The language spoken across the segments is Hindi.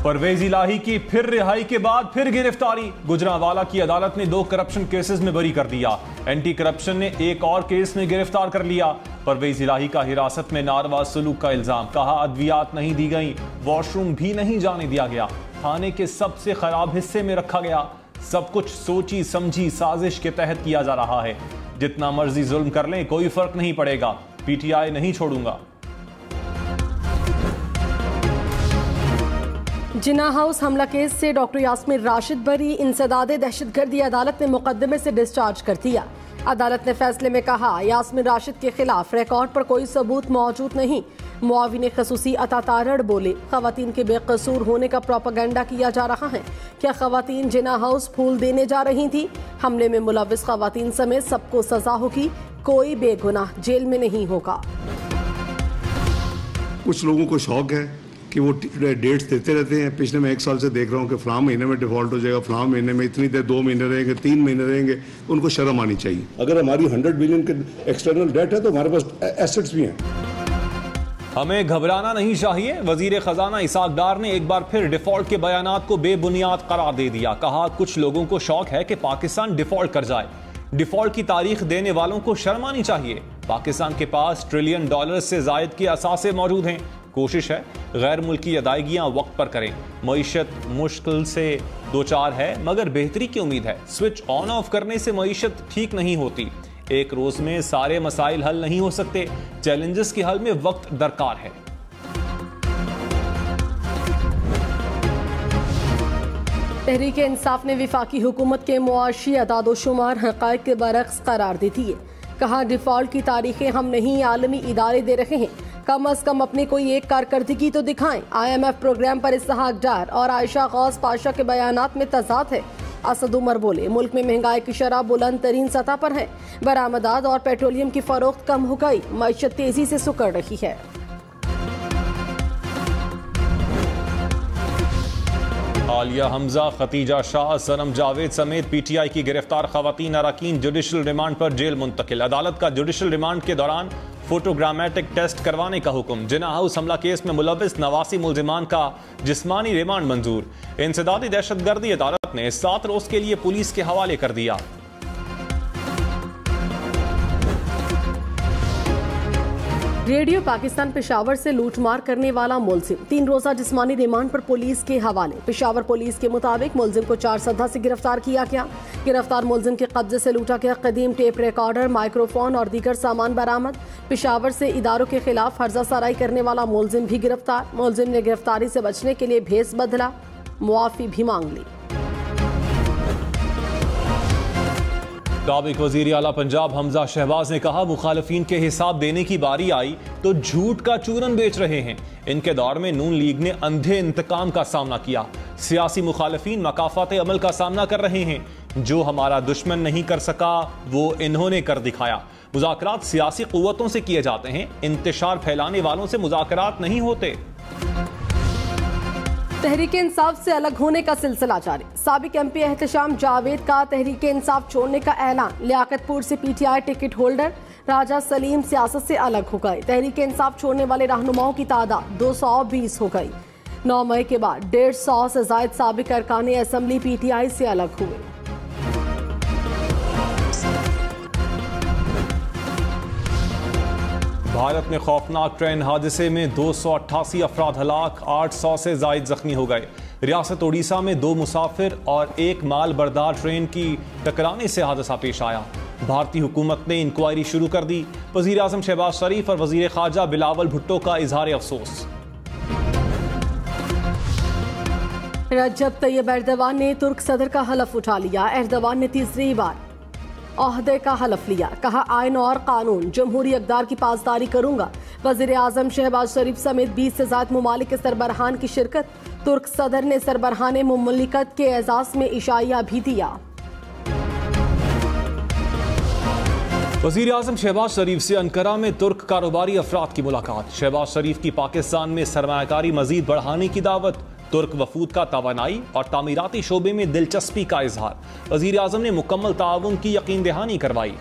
परवेज इलाही की फिर रिहाई के बाद फिर गिरफ्तारी। गुजरांवाला की अदालत ने 2 करप्शन केसेस में बरी कर दिया। एंटी करप्शन ने एक और केस में गिरफ्तार कर लिया। परवेज इलाही का हिरासत में नारवा सलूक का इल्जाम। कहा अद्वियात नहीं दी गई, वॉशरूम भी नहीं जाने दिया गया, थाने के सबसे खराब हिस्से में रखा गया। सब कुछ सोची समझी साजिश के तहत किया जा रहा है। जितना मर्जी जुल्म कर लें कोई फर्क नहीं पड़ेगा, पीटीआई नहीं छोड़ूंगा। जिन्ना हाउस हमला केस से डॉक्टर यास्मीन राशिद बरी। इंसदादे दहशतगर्दी अदालत ने मुकदमे से डिस्चार्ज कर दिया। अदालत ने फैसले में कहा यास्मीन राशिद के खिलाफ रिकॉर्ड पर कोई सबूत मौजूद नहीं। मुआविन खसूसी अता तारड़ बोले खवातीन के बेकसूर होने का प्रोपेगेंडा किया जा रहा है। क्या खवातीन जिन्ना हाउस फूल देने जा रही थी? हमले में मुलविस खवातीन समेत सबको सजा होगी, कोई बेगुनाह जेल में नहीं होगा। कुछ लोगों को शौक है कि वो डेट्स देते रहते हैं। पिछले मैं 1 साल से देख रहा हूँ कि फलां महीने में डिफॉल्ट हो जाएगा, फलां महीने में इतनी देर 2 महीने रहेंगे, 3 महीने रहेंगे। उनको शर्म आनी चाहिए। अगर हमारी 100 बिलियन के एक्सटर्नल डेट है तो हमारे पास एसेट्स भी हैं। हमें घबराना नहीं चाहिए। वजीर खजाना इसाक डार ने एक बार फिर डिफॉल्ट के बयानात को बेबुनियाद करार दे दिया। कहा कुछ लोगों को शौक है कि पाकिस्तान डिफॉल्ट कर जाए। डिफॉल्ट की तारीख देने वालों को शर्म आनी चाहिए। पाकिस्तान के पास $1 ट्रिलियन से जायद के असासे मौजूद हैं। कोशिश है गैर मुल्की अदायगियां वक्त पर करें। मईशत मुश्किल से 2-4 है मगर बेहतरी की उम्मीद है। स्विच ऑन ऑफ करने से मईशत ठीक नहीं होती। एक रोज में सारे मसाइल हल नहीं हो सकते। चैलेंजेस के हल में वक्त दरकार है। तहरीक इंसाफ ने विफाकी हुकूमत के मुआशी अदादोशुमार हक़ाइक़ के बरक्स करार दी थी। कहा डिफॉल्ट की तारीखें हम नहीं आलमी इदारे दे रहे हैं, कम अज कम अपनी कोई एक कारकर्दगी तो दिखाएं। IMF प्रोग्राम पर इसहाक डार और आयशा गौस पाशा के बयानात में तजाद है। असद उमर बोले मुल्क में महंगाई की शरह बुलंद तरीन सतह पर है। बरामदात और पेट्रोलियम की फरोख्त कम हो गई, मईशत तेजी से सुकड़ रही है। आलिया हमजा, खतीजा शाह, सनम जावेद समेत PTI की गिरफ्तार खवातीन अरकान जुडिशल रिमांड पर जेल मुंतकिल। अदालत का जुडिशल रिमांड के दौरान फोटोग्रामेटिक टेस्ट करवाने का हुक्म। जिन्ना हाउस हमला केस में मुलविस 89 मुल्जिमान का जिस्मानी रिमांड मंजूर। इंसदादी दहशतगर्दी अदालत ने 7 रोज के लिए पुलिस के हवाले कर दिया। रेडियो पाकिस्तान पेशावर से लूटमार करने वाला मुलजिम 3 रोजा जिस्मानी रिमांड पर पुलिस के हवाले। पेशावर पुलिस के मुताबिक मुलजिम को 4 सदा से गिरफ्तार किया गया। गिरफ्तार मुलजिम के कब्जे से लूटा गया कदीम टेप रिकॉर्डर, माइक्रोफोन और दीगर सामान बरामद। पेशावर से इदारों के खिलाफ फर्जा सराई करने वाला मुलजिम भी गिरफ्तार। मुलजिम ने गिरफ्तारी से बचने के लिए भेस बदला, मुआफी भी मांग ली। साबिक वजीर आला पंजाब हमजा शहबाज ने कहा मुखालफीन के हिसाब देने की बारी आई तो झूठ का चूरन बेच रहे हैं। इनके दौर में नून लीग ने अंधे इंतकाम का सामना किया। सियासी मुखालफीन मकाफात अमल का सामना कर रहे हैं। जो हमारा दुश्मन नहीं कर सका वो इन्होंने कर दिखाया। मुज़ाकरात सियासी कुव्वतों से किए जाते हैं, इंतशार फैलाने वालों से मुज़ाकरात नहीं होते। तहरीक इंसाफ से अलग होने का सिलसिला जारी। साबिक MP एहतशाम जावेद का तहरीक इंसाफ छोड़ने का ऐलान। लियाकतपुर से PTI टिकट होल्डर राजा सलीम सियासत से अलग हो गए। तहरीक इंसाफ छोड़ने वाले रहनुमाओं की तादाद 220 हो गई। 9 मई के बाद 150 से जायद साबिक अरकान असम्बली PTI से अलग हुए। भारत में खौफनाक ट्रेन हादसे में 288 अफराद हलाक, 800 से जायद जख्मी हो गए। रियासत ओडिशा में 2 मुसाफिर और 1 माल बरदार ट्रेन की टकराने से हादसा पेश आया। भारतीय हुकूमत ने इंक्वायरी शुरू कर दी। वजीर आजम शहबाज शरीफ और वजीर खारजा बिलावल भुट्टो का इजहार अफसोस। रजब तैयब एर्दवान ने तुर्क सदर का हलफ उठा लिया। एर्दवान ने तीसरी बार ओहदे का हलफ लिया। कहा आइन और कानून जमहूरी अक़दार की पासदारी करूंगा। वज़ीर आज़म शहबाज शरीफ समेत 20 से ज़ायद ममालिक के सरबराहान की शिरकत। तुर्क सदर ने सरबराहान मुमलिकत के एजाज़ में इशाया भी दिया। वज़ीर आज़म शहबाज शरीफ से अंकारा में तुर्क कारोबारी अफराद की मुलाकात। शहबाज शरीफ की पाकिस्तान में सरमायाकारी मजीद बढ़ाने की दावत। तुर्क वफूद का तवानाई और तामीराती शोबे में दिलचस्पी का इजहार। वज़ीर आज़म ने मुकम्मल ताउन की यकीन दहानी करवाई।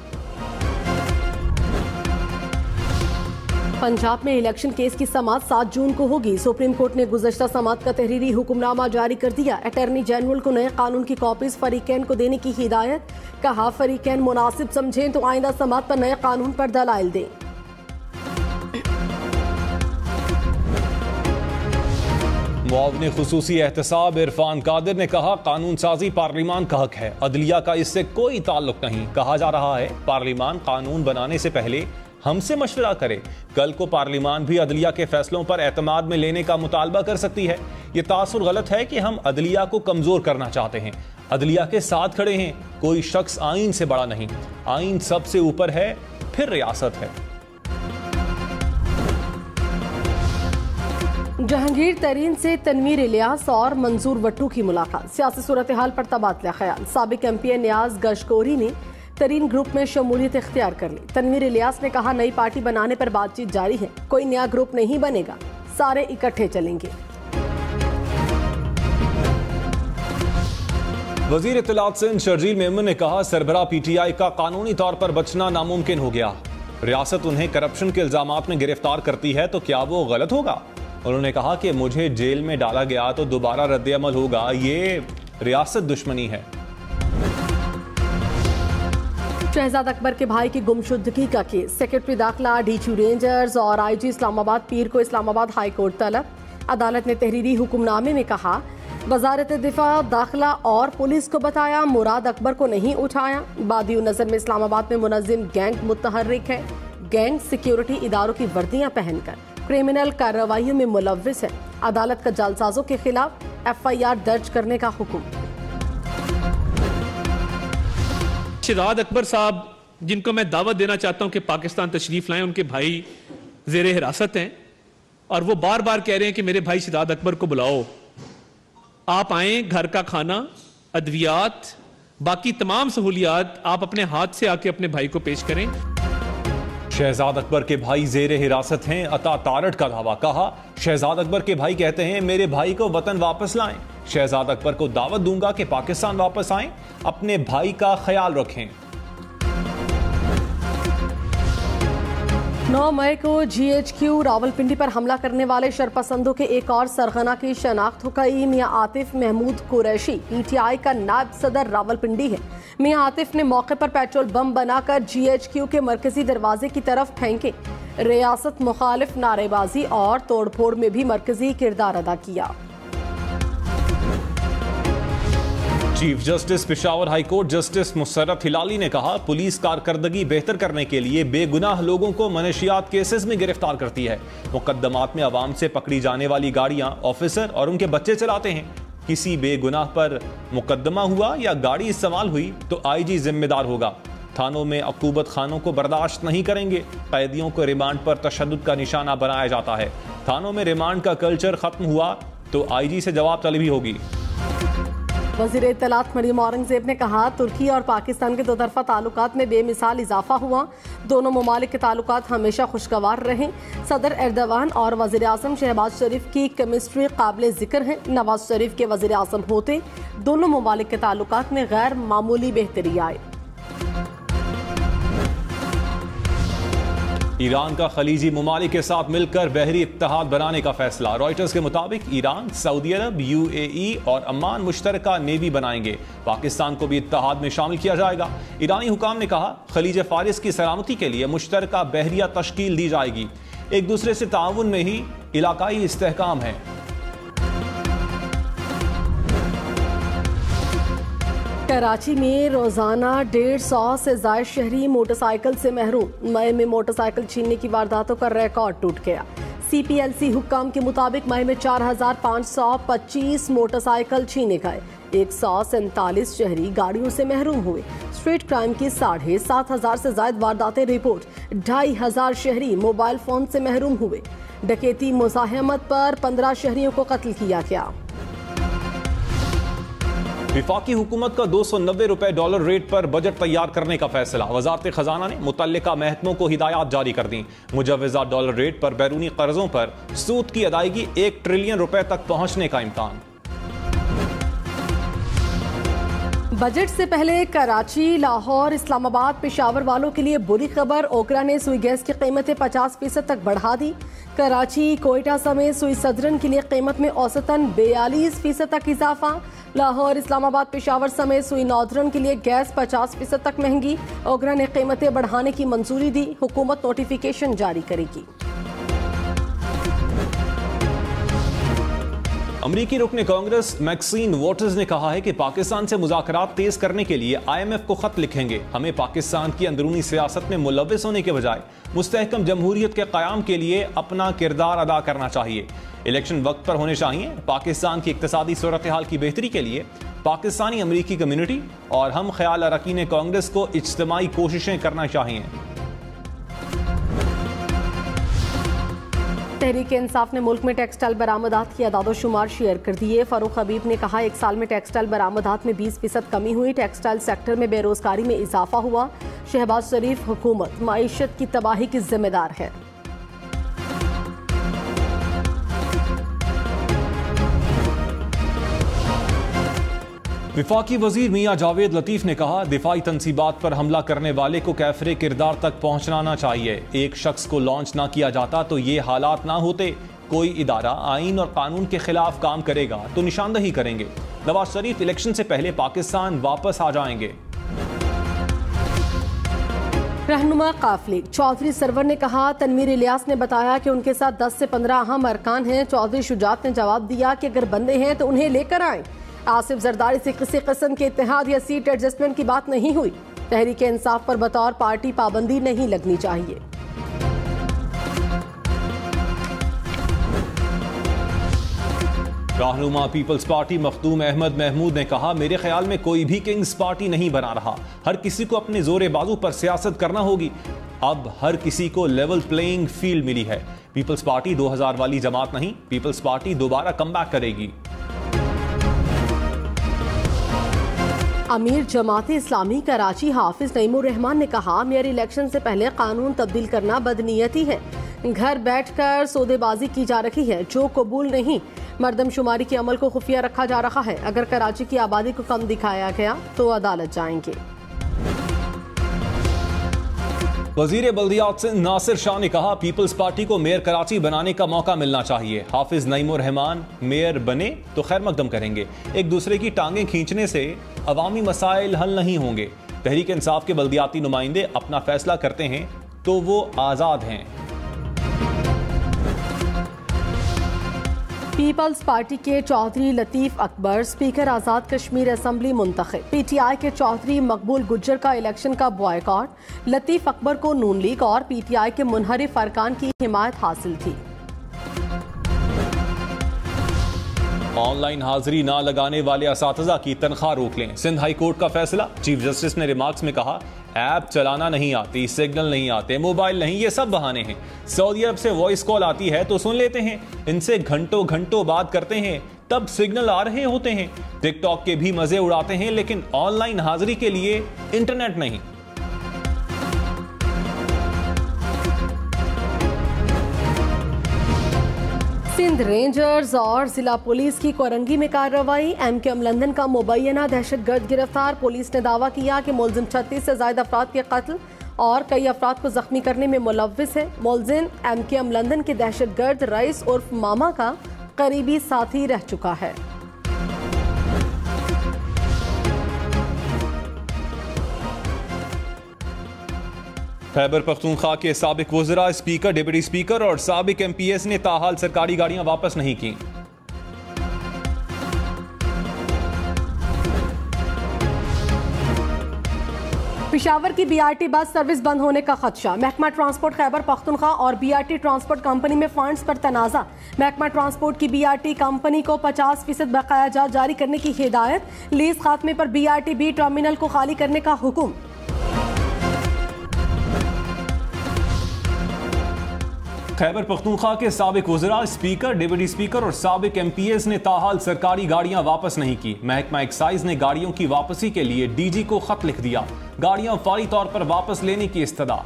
पंजाब में इलेक्शन केस की समाअत 7 जून को होगी। सुप्रीम कोर्ट ने गुज़श्ता समाअत का तहरीरी हुक्मनामा जारी कर दिया। अटॉर्नी जनरल को नए कानून की कॉपीज फरीकैन को देने की हिदायत। कहा फरीकैन मुनासिब समझें तो आइंदा समाअत पर नए कानून पर दलाइल दें। मुआवने खुसूसी एहतसाब इरफान कादिर ने कहा कानून साजी पार्लिमान का हक है, अदलिया का इससे कोई ताल्लुक नहीं। कहा जा रहा है पार्लिमान कानून बनाने से पहले हमसे मशवरा करे। कल को पार्लिमान भी अदलिया के फैसलों पर एतमाद में लेने का मुतालबा कर सकती है। ये तासुर गलत है कि हम अदलिया को कमजोर करना चाहते हैं। अदलिया के साथ खड़े हैं। कोई शख्स आईन से बड़ा नहीं, आईन सबसे ऊपर है, फिर रियासत है। जहांगीर तरीन से तनवीर इलियास और मंजूर वट्टू की मुलाकात। सियासी सूरत हाल पर तबादला ख्याल। साबिक एमपी नियाज गशकोरी ने तरीन ग्रुप में शमूलियत इख्तियार कर ली। तनवीर इलियास ने कहा नई पार्टी बनाने पर बातचीत जारी है, कोई नया ग्रुप नहीं बनेगा, सारे इकट्ठे चलेंगे। वजीर इत्तलात सिंध शर्जील मेमन ने कहा सरबराह पीटीआई का कानूनी तौर पर बचना नामुमकिन हो गया। रियासत उन्हें करप्शन के इल्जामात में गिरफ्तार करती है तो क्या वो गलत होगा? उन्होंने कहा कि मुझे जेल में डाला गया तो दोबारा रद्द-ए-अमल होगा, ये रियासत दुश्मनी है। शहजाद अकबर के भाई की गुमशुदगी का केस। सेक्रेटरी दाखिला डीजी रेंजर्स और आईजी इस्लामाबाद पीर को इस्लामाबाद हाई कोर्ट तलब। अदालत ने तहरीरी हुक्मनामे में कहा वजारत दिफा, दाखिला और पुलिस को बताया मुराद अकबर को नहीं उठाया। बादियो नजर में इस्लामाबाद में मुनज़्ज़िम गैंग मुतहर्रिक है। गैंग सिक्योरिटी इदारों की वर्दियां पहनकर क्रिमिनल कार्रवाइयों में मुलव्विस है। अदालत का जालसाजों के खिलाफ FIR दर्ज करने का हुक्म। शहजाद अकबर साहब जिनको मैं दावत देना चाहता हूं कि पाकिस्तान तशरीफ लाएं, उनके भाई जेरे हिरासत हैं और वो बार बार कह रहे हैं कि मेरे भाई शहजाद अकबर को बुलाओ, आप आए, घर का खाना, अद्वियात, बाकी तमाम सहूलियात आप अपने हाथ से आके अपने भाई को पेश करें। शहजाद अकबर के भाई जेरे हिरासत हैं, अता तारड़ का दावा। कहा शहजाद अकबर के भाई कहते हैं मेरे भाई को वतन वापस लाएं। शहजाद अकबर को दावत दूंगा कि पाकिस्तान वापस आएं, अपने भाई का ख्याल रखें। 9 मई को GHQ रावलपिंडी पर हमला करने वाले शरपसंदों के एक और सरगना की शनाख्त हो गई। मियां आतिफ महमूद कुरैशी PTI का नायब सदर रावलपिंडी है। मियां आतिफ ने मौके पर पेट्रोल बम बनाकर GHQ के मरकजी दरवाजे की तरफ फेंके। रियासत मुखालिफ नारेबाजी और तोड़फोड़ में भी मरकजी किरदार अदा किया। Chief justice Peshawar high court justice Musarrat Hilali ने कहा पुलिस कारकर्दगी बेहतर करने के लिए बेगुनाह लोगों को मनशियात केसेस में गिरफ्तार करती है। मुकदमात में आवाम से पकड़ी जाने वाली गाड़ियां ऑफिसर और उनके बच्चे चलाते हैं। किसी बेगुनाह पर मुकदमा हुआ या गाड़ी इस्तेमाल हुई तो IG जिम्मेदार होगा। थानों में अकूबत खानों को बर्दाश्त नहीं करेंगे। कैदियों को रिमांड पर तशद्दुद का निशाना बनाया जाता है। थानों में रिमांड का कल्चर खत्म हुआ तो IG से जवाब तलबी होगी। वज़ीर इत्तलात मरियम औरंगजेब ने कहा तुर्की और पाकिस्तान के दोतरफा ताल्लुकात में बेमिसाल इजाफा हुआ। दोनों ममालिक के ताल्लुकात हमेशा खुशगवार रहे। सदर एर्दोगान और वज़ीर आज़म शहबाज शरीफ की केमिस्ट्री काबिल जिक्र है। नवाज शरीफ के वज़ीर आज़म होते दोनों ममालिक के ताल्लुकात में गैर मामूली बेहतरी आई। ईरान का खलीजी ममालिक के साथ मिलकर बहरी इत्तेहाद बनाने का फैसला। रॉयटर्स के मुताबिक ईरान, सऊदी अरब, UAE और अम्मान मुश्तरका नेवी बनाएंगे। पाकिस्तान को भी इत्तेहाद में शामिल किया जाएगा। ईरानी हुकाम ने कहा खलीज फारिस की सलामती के लिए मुश्तरका बहरिया तश्कील दी जाएगी। एक दूसरे से ताउन में ही इलाकाई इस्तेहकाम है। कराची में रोजाना 150 से ज्यादा शहरी मोटरसाइकिल से महरूम। मई में मोटरसाइकिल छीनने की वारदातों का रिकॉर्ड टूट गया। CPLC हुक्काम के मुताबिक मई में 4525 मोटरसाइकिल छीने गए। 147 शहरी गाड़ियों से महरूम हुए। स्ट्रीट क्राइम की 7,500 से ज्यादा वारदातें रिपोर्ट। 2,500 शहरी मोबाइल फोन से महरूम हुए। डकैती मुज़ाहमत पर 15 शहरियों को कत्ल किया गया। विफाकी हुकूमत का $290 रेट पर बजट तैयार करने का फैसला। वजारत खजाना ने मुतल्लिका महकमों को हिदायत जारी कर दी। मुजव्वज़ा डॉलर रेट पर बैरूनी कर्जों पर सूद की अदायगी $1 ट्रिलियन तक पहुंचने का इम्कान। बजट से पहले कराची, लाहौर, इस्लामाबाद, पेशावर वालों के लिए बुरी खबर। ओकरा ने सुई गैस की कीमतें 50% तक बढ़ा दी। कराची, कोयटा समेत सुई सदरन के लिए कीमत में औसतन 42% तक इजाफा। लाहौर, इस्लामाबाद, पेशावर समेत सुई नॉर्दर्न के लिए गैस 50% तक महंगी। ओकरा ने कीमतें बढ़ाने की मंजूरी दी। हुकूमत नोटिफिकेशन जारी करेगी। अमरीकी रुकने कांग्रेस मैक्सीन वॉटर्स ने कहा है कि पाकिस्तान से मुज़ाकरात तेज करने के लिए IMF को खत लिखेंगे। हमें पाकिस्तान की अंदरूनी सियासत में मुलव्विस होने के बजाय मुस्तहकम जमहूरियत के क़याम के लिए अपना किरदार अदा करना चाहिए। इलेक्शन वक्त पर होने चाहिए। पाकिस्तान की इक्तिसादी सूरत हाल की बेहतरी के लिए पाकिस्तानी अमरीकी कम्युनिटी और हम ख्याल अरकान कांग्रेस को इज्तिमाई कोशिशें करना चाहिए। तहरीक इंसाफ ने मुल्क में टेक्सटाइल बरामदात की अदाद-ओ-शुमार शेयर कर दिए। फारूक हबीब ने कहा, एक साल में टेक्सटाइल बरामदात में 20% कमी हुई। टेक्सटाइल सेक्टर में बेरोजगारी में इजाफा हुआ। शहबाज शरीफ, हुकूमत मईशत की तबाही की जिम्मेदार है। विफाकी वजीर मियां जावेद लतीफ ने कहा, दिफाई तनसीबात पर हमला करने वाले को कैफरे किरदार तक पहुंचना चाहिए। एक शख्स को लॉन्च ना किया जाता तो ये हालात ना होते। कोई इदारा आईन और कानून के खिलाफ काम करेगा तो निशानदही करेंगे। नवाज शरीफ इलेक्शन से पहले पाकिस्तान वापस आ जाएंगे। रहनुमा काफिले चौधरी सरवर ने कहा, तनवीर इलियास ने बताया कि उनके साथ 10 से 15 अहम अरकान हैं। चौधरी शुजात ने जवाब दिया कि अगर बंदे हैं तो उन्हें लेकर आए। आसिफ जरदारी से किसी किस्म के इत्तेहाद या सीट एडजस्टमेंट की बात नहीं हुई। तहरीक इंसाफ पर बतौर पार्टी पाबंदी नहीं लगनी चाहिए। रहनुमा पीपल्स पार्टी मखदूम अहमद महमूद ने कहा, मेरे ख्याल में कोई भी किंग्स पार्टी नहीं बना रहा। हर किसी को अपने जोरे बाजू पर सियासत करना होगी। अब हर किसी को लेवल प्लेइंग फील्ड मिली है। पीपल्स पार्टी 2000 वाली जमात नहीं। पीपल्स पार्टी दोबारा कमबैक करेगी। अमीर जमात इस्लामी कराची हाफिज नईमुर रहमान ने कहा, मेयर इलेक्शन से पहले कानून तब्दील करना बदनीयती है। घर बैठकर सौदेबाजी की जा रही है जो कबूल नहीं। मर्दमशुमारी के अमल को खुफिया रखा जा रहा है। अगर कराची की आबादी को कम दिखाया गया तो अदालत जाएंगे। वजीर बल्दियात सिंध नासिर शाह ने कहा, पीपल्स पार्टी को मेयर कराची बनाने का मौका मिलना चाहिए। हाफिज नईमुर रहमान मेयर बने तो खैर मकदम करेंगे। एक दूसरे की टांगें खींचने से अवामी मसाइल हल नहीं होंगे। तहरीक इंसाफ के बल्दियाती नुमाइंदे अपना फैसला करते हैं तो वो आज़ाद हैं। पीपल्स पार्टी के चौधरी लतीफ अकबर स्पीकर आज़ाद कश्मीर असम्बली मुंतखब। PTI के चौधरी मकबूल गुज्जर का इलेक्शन का बॉयकॉट। लतीफ अकबर को नून लीग और PTI के मुनहरिफ अरकान की हिमायत हासिल थी। ऑनलाइन हाजिरी ना लगाने वाले असातिज़ा की तनख्वाह रोक लें। सिंध हाई कोर्ट का फैसला। चीफ जस्टिस ने रिमार्क्स में कहा, ऐप चलाना नहीं आती, सिग्नल नहीं आते, मोबाइल नहीं, ये सब बहाने हैं। सऊदी अरब से वॉइस कॉल आती है तो सुन लेते हैं, इनसे घंटों घंटों बात करते हैं तब सिग्नल आ रहे होते हैं। टिकटॉक के भी मजे उड़ाते हैं लेकिन ऑनलाइन हाजिरी के लिए इंटरनेट नहीं। सिंध रेंजर्स और जिला पुलिस की कोरंगी में कार्रवाई। MKM लंदन का मुबैना दहशतगर्द गिरफ्तार। पुलिस ने दावा किया कि मुलजिम 36 से ज्यादा अफराद के कत्ल और कई अफराद को जख्मी करने में मुलव्विस है। मुलजिम MKM लंदन के दहशतगर्द रईस उर्फ मामा का करीबी साथी रह चुका है। खैबर पख्तूनख्वा के साबिक वज़रा, स्पीकर, डिप्टी स्पीकर और साबिक MPS ने ताहाल सरकारी गाड़ियां वापस नहीं की। पेशावर की BRT बस सर्विस बंद होने का खदशा। महकमा ट्रांसपोर्ट खैबर पख्तूनख्वा और BRT ट्रांसपोर्ट कंपनी में फंड्स पर तनाजा। महकमा ट्रांसपोर्ट की BRT कंपनी को 50% बकाया जात जारी करने की हिदायत। लीज खात्मे पर BRT B टर्मिनल को खाली करने का हुक्म। खैबर पख्तूनख्वा के साबिक वज़रा, स्पीकर, डिप्टी स्पीकर और साबिक MPS ने ताहाल सरकारी गाड़ियां वापस नहीं की। महकमा एक्साइज ने गाड़ियों की वापसी के लिए DG को खत लिख दिया। गाड़ियां फौरी तौर पर वापस लेने की इस्तदा।